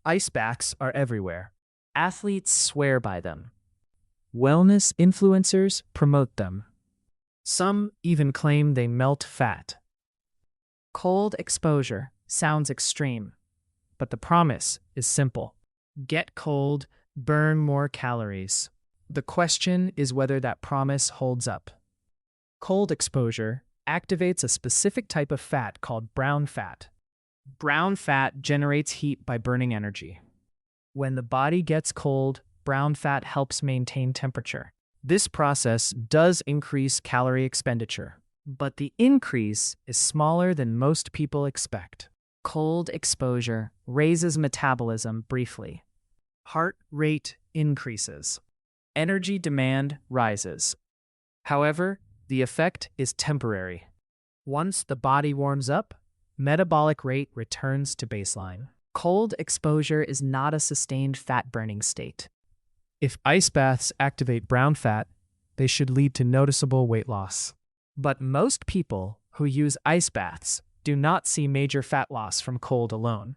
Ice baths are everywhere. Athletes swear by them. Wellness influencers promote them. Some even claim they melt fat. Cold exposure sounds extreme, but the promise is simple. Get cold, burn more calories. The question is whether that promise holds up. Cold exposure activates a specific type of fat called brown fat. Brown fat generates heat by burning energy. When the body gets cold, brown fat helps maintain temperature. This process does increase calorie expenditure, but the increase is smaller than most people expect. Cold exposure raises metabolism briefly. Heart rate increases. Energy demand rises. However, the effect is temporary. Once the body warms up, metabolic rate returns to baseline. Cold exposure is not a sustained fat-burning state. If ice baths activate brown fat, they should lead to noticeable weight loss. But most people who use ice baths do not see major fat loss from cold alone.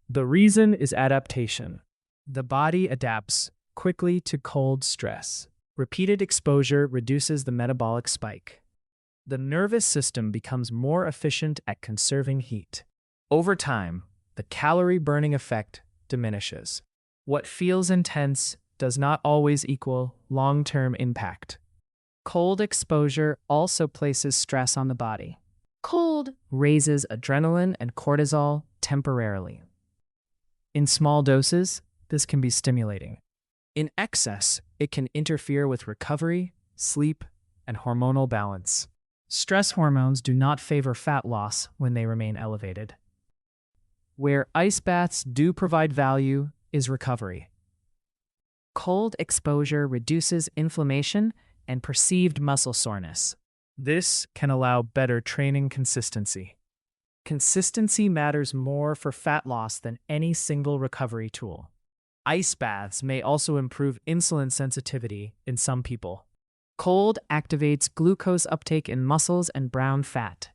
The reason is adaptation. The body adapts quickly to cold stress. Repeated exposure reduces the metabolic spike. The nervous system becomes more efficient at conserving heat. Over time, the calorie-burning effect diminishes. What feels intense does not always equal long-term impact. Cold exposure also places stress on the body. Cold raises adrenaline and cortisol temporarily. In small doses, this can be stimulating. In excess, it can interfere with recovery, sleep, and hormonal balance. Stress hormones do not favor fat loss when they remain elevated. Where ice baths do provide value is recovery. Cold exposure reduces inflammation and perceived muscle soreness. This can allow better training consistency. Consistency matters more for fat loss than any single recovery tool. Ice baths may also improve insulin sensitivity in some people. Cold activates glucose uptake in muscles and brown fat.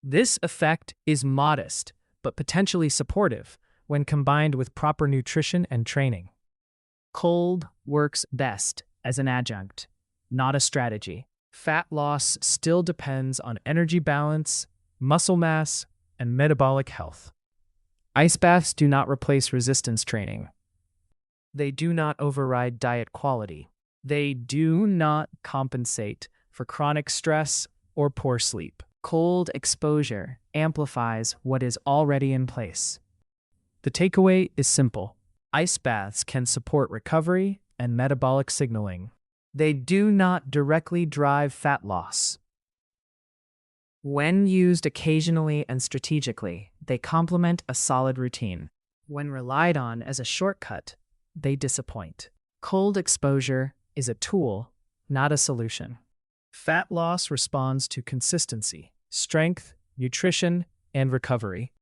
This effect is modest, but potentially supportive when combined with proper nutrition and training. Cold works best as an adjunct, not a strategy. Fat loss still depends on energy balance, muscle mass, and metabolic health. Ice baths do not replace resistance training. They do not override diet quality. They do not compensate for chronic stress or poor sleep. Cold exposure amplifies what is already in place. The takeaway is simple. Ice baths can support recovery and metabolic signaling. They do not directly drive fat loss. When used occasionally and strategically, they complement a solid routine. When relied on as a shortcut, they disappoint. Cold exposure is a tool, not a solution. Fat loss responds to consistency, strength, nutrition, and recovery.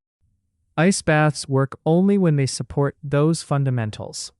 Ice baths work only when they support those fundamentals.